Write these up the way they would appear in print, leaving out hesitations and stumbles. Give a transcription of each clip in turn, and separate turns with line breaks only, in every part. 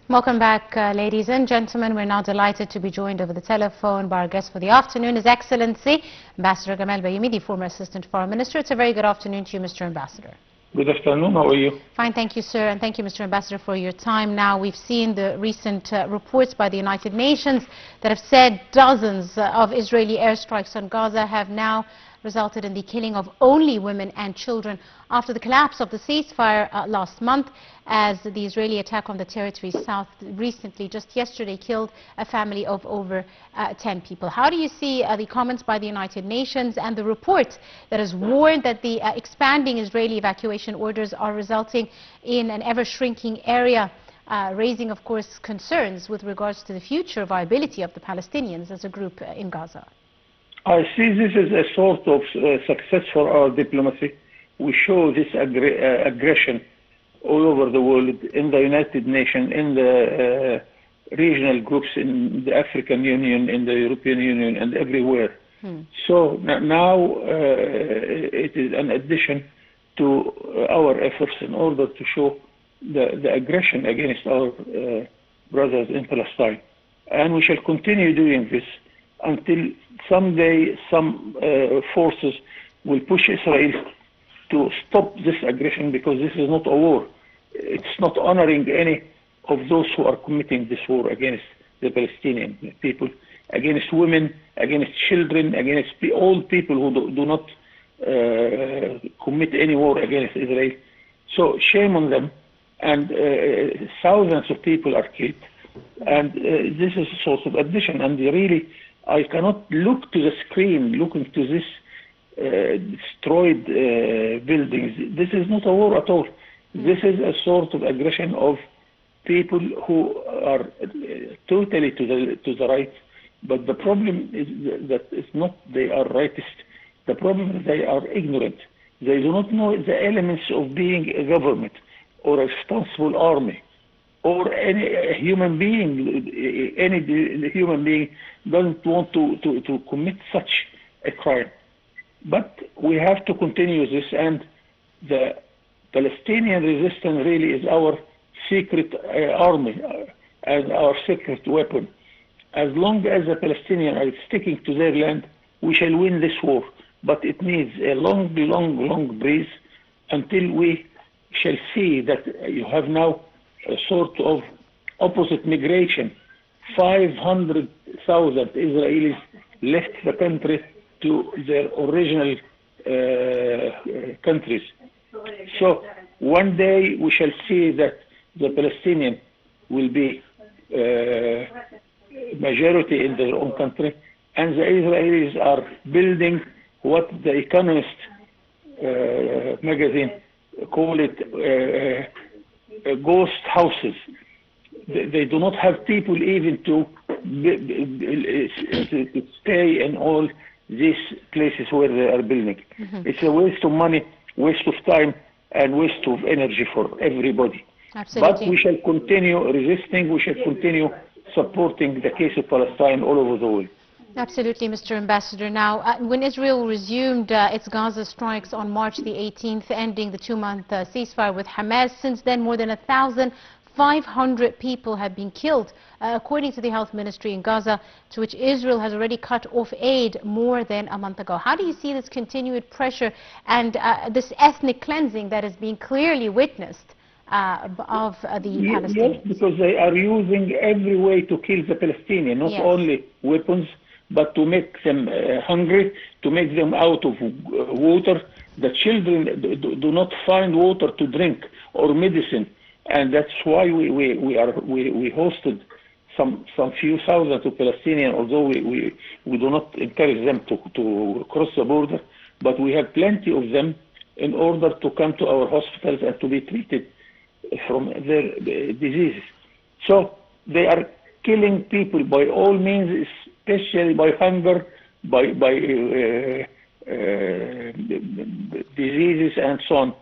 Welcome back, ladies and gentlemen. We're now delighted to be joined over the telephone by our guest for the afternoon, His Excellency Ambassador Gamal Baioumy, the former Assistant Foreign Minister. It's a very good afternoon to you, Mr. Ambassador.
Good afternoon. How are you?
Fine, thank you, sir, and thank you, Mr. Ambassador, for your time. Now, we've seen the recent reports by the United Nations that have said dozens of Israeli airstrikes on Gaza have now resulted in the killing of only women and children after the collapse of the ceasefire last month, as the Israeli attack on the territory south recently, just yesterday, killed a family of over 10 people. How do you see the comments by the United Nations and the report that has warned that the expanding Israeli evacuation orders are resulting in an ever-shrinking area, raising, of course, concerns with regards to the future viability of the Palestinians as a group in Gaza?
I see this as a sort of success for our diplomacy. We show this aggression all over the world, in the United Nations, in the regional groups, in the African Union, in the European Union, and everywhere. So now it is an addition to our efforts in order to show the aggression against our brothers in Palestine. And we shall continue doing this until someday some forces will push Israel to stop this aggression, because this is not a war. It's not honoring any of those who are committing this war against the Palestinian people, against women, against children, against all people who do not commit any war against Israel. So shame on them. And thousands of people are killed. And this is a sort of addition. And really, I cannot look to the screen, looking to this destroyed buildings. This is not a war at all. This is a sort of aggression of people who are totally to the right. But the problem is that it's not they are rightist. The problem is they are ignorant. They do not know the elements of being a government or a responsible army, or any human being. Any human being doesn't want to commit such a crime. But we have to continue this, and the Palestinian resistance really is our secret army and our secret weapon. As long as the Palestinians are sticking to their land, we shall win this war. But it needs a long breeze until we shall see that you have now a sort of opposite migration. 500,000 Israelis left the country to their original countries. So one day we shall see that the Palestinians will be majority in their own country, and the Israelis are building what the Economist magazine call it ghost houses. They do not have people even to stay in all these places where they are building. It's a waste of money, waste of time, and waste of energy for everybody.
Absolutely.
But we shall continue resisting, we shall continue supporting the case of Palestine all over the world.
Absolutely, Mr. Ambassador. Now, when Israel resumed its Gaza strikes on March the 18th, ending the two-month ceasefire with Hamas, since then more than 1,500 people have been killed, according to the health ministry in Gaza, to which Israel has already cut off aid more than a month ago. How do you see this continued pressure and this ethnic cleansing that is being clearly witnessed of the Palestinians?
Yes, because they are using every way to kill the Palestinians, not only weapons, but to make them hungry, to make them out of water. The children do not find water to drink or medicine, and that's why we hosted some few thousands of Palestinians, although we do not encourage them to cross the border, but we have plenty of them in order to come to our hospitals and to be treated from their diseases. So they are killing people by all means, especially by hunger, by diseases and so on.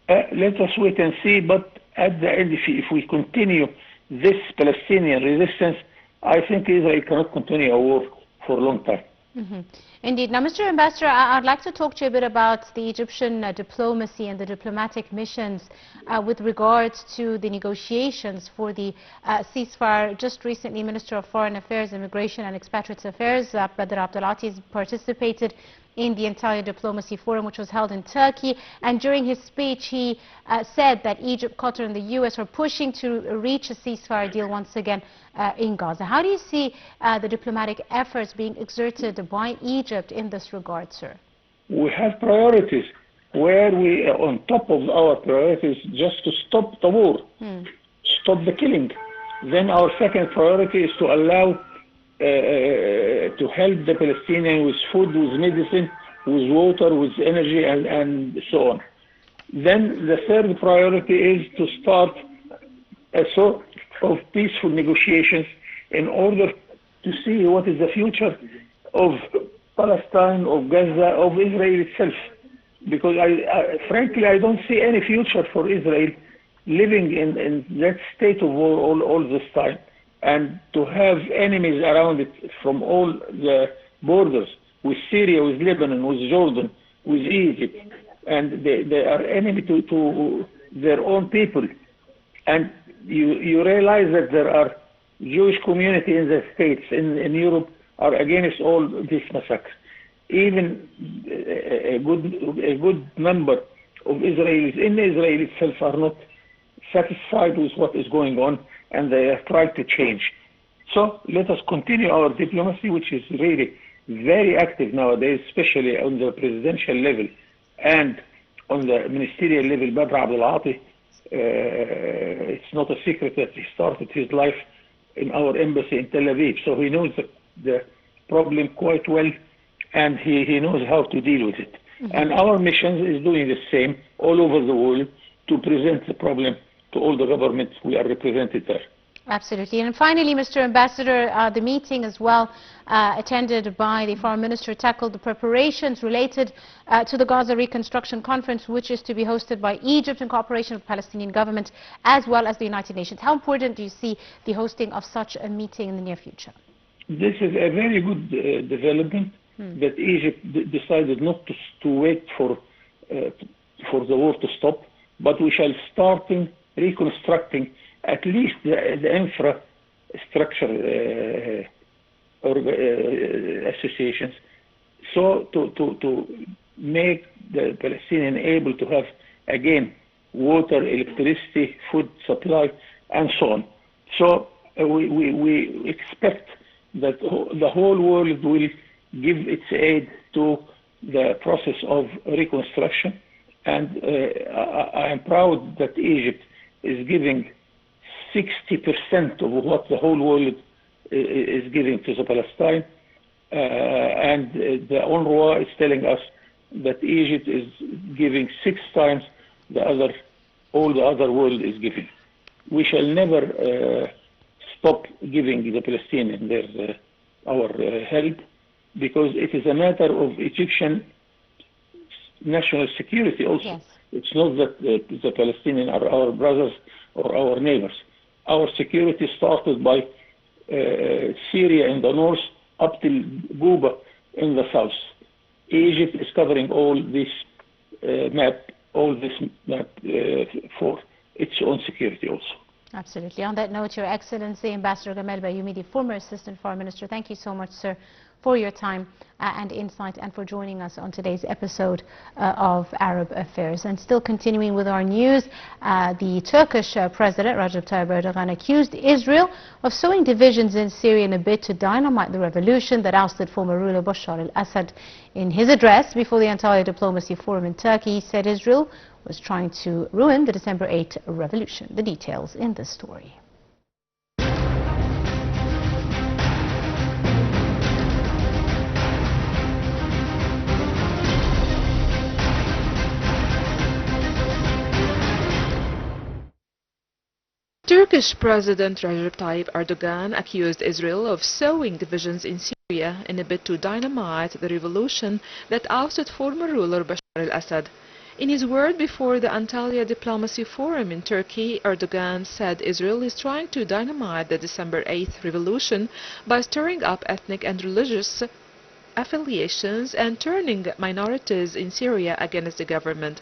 Let us wait and see, but at the end, if we continue this Palestinian resistance, I think Israel cannot continue a war for a long time.
Indeed. Now, Mr. Ambassador, I'd like to talk to you a bit about the Egyptian diplomacy and the diplomatic missions with regards to the negotiations for the ceasefire. Just recently, Minister of Foreign Affairs, Immigration and Expatriates Affairs, Badr Abdulati, participated in the entire diplomacy forum, which was held in Turkey. And during his speech, he said that Egypt, Qatar and the US are pushing to reach a ceasefire deal once again in Gaza. How do you see the diplomatic efforts being exerted by Egypt in this regard, sir?
We have priorities where we, on top of our priorities, just to stop the war, stop the killing. Then our second priority is to allow to help the Palestinians with food, with medicine, with water, with energy, and so on. Then the third priority is to start a sort of peaceful negotiations in order to see what is the future of Palestine, of Gaza, of Israel itself. Because frankly, I don't see any future for Israel living in that state of war all this time, and to have enemies around it from all the borders, with Syria, with Lebanon, with Jordan, with Egypt, and they are enemy to their own people. And you realize that there are Jewish community in the States, in Europe, are against all this massacre. Even a good number of Israelis in Israel itself are not satisfied with what is going on, and they are trying to change. So let us continue our diplomacy, which is really very active nowadays, especially on the presidential level and on the ministerial level. Badr Abdulati, it's not a secret that he started his life in our embassy in Tel Aviv, so he knows the problem quite well, and he knows how to deal with it. And our mission is doing the same all over the world to present the problem to all the governments we are represented there.
Absolutely. And finally, Mr. Ambassador, the meeting as well attended by the Foreign Minister tackled the preparations related to the Gaza Reconstruction Conference, which is to be hosted by Egypt in cooperation with the Palestinian government as well as the United Nations. How important do you see the hosting of such a meeting in the near future?
This is a very good development that Egypt decided not to wait for the war to stop, but we shall start reconstructing at least the infrastructure associations, so to make the Palestinians able to have again water, electricity, food supply, and so on. So we expect that the whole world will give its aid to the process of reconstruction, and I am proud that Egypt is giving 60% of what the whole world is giving to the Palestine, and the UNRWA is telling us that Egypt is giving 6 times all the other world is giving. We shall never stop giving the Palestinians our help, because it is a matter of Egyptian national security also. Yes. It's not that the Palestinians are our brothers or our neighbors. Our security started by Syria in the north up till Guba in the south. Egypt is covering all this map for its own security also.
Absolutely. On that note, Your Excellency, Ambassador Gamal Baioumy, the former Assistant Foreign Minister, thank you so much, sir, for your time and insight, and for joining us on today's episode of Arab Affairs. And still continuing with our news, the Turkish President Recep Tayyip Erdogan accused Israel of sowing divisions in Syria in a bid to dynamite the revolution that ousted former ruler Bashar al-Assad. In his address before the entire diplomacy forum in Turkey, he said Israel was trying to ruin the December 8 revolution. The details in this story.
Turkish President Recep Tayyip Erdogan accused Israel of sowing divisions in Syria in a bid to dynamite the revolution that ousted former ruler Bashar al-Assad. In his word before the Antalya Diplomacy Forum in Turkey, Erdogan said Israel is trying to dynamite the December 8th revolution by stirring up ethnic and religious affiliations and turning minorities in Syria against the government.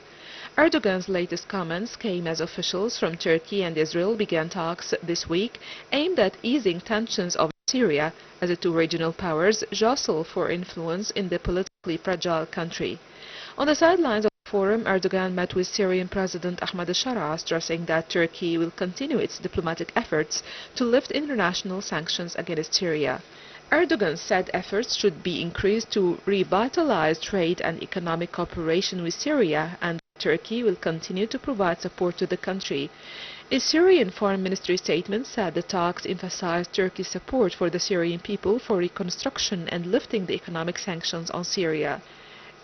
Erdogan's latest comments came as officials from Turkey and Israel began talks this week aimed at easing tensions over Syria as the two regional powers jostle for influence in the politically fragile country. On the sidelines of the forum, Erdogan met with Syrian President Ahmed al-Shara, stressing that Turkey will continue its diplomatic efforts to lift international sanctions against Syria. Erdogan said efforts should be increased to revitalize trade and economic cooperation with Syria, and Turkey will continue to provide support to the country. A Syrian Foreign Ministry statement said the talks emphasized Turkey's support for the Syrian people for reconstruction and lifting the economic sanctions on Syria.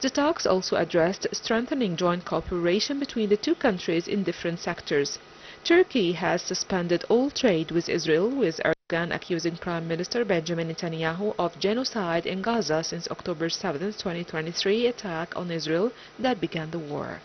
The talks also addressed strengthening joint cooperation between the two countries in different sectors. Turkey has suspended all trade with Israel, with Erdogan accusing Prime Minister Benjamin Netanyahu of genocide in Gaza since October 7, 2023 attack on Israel that began the war.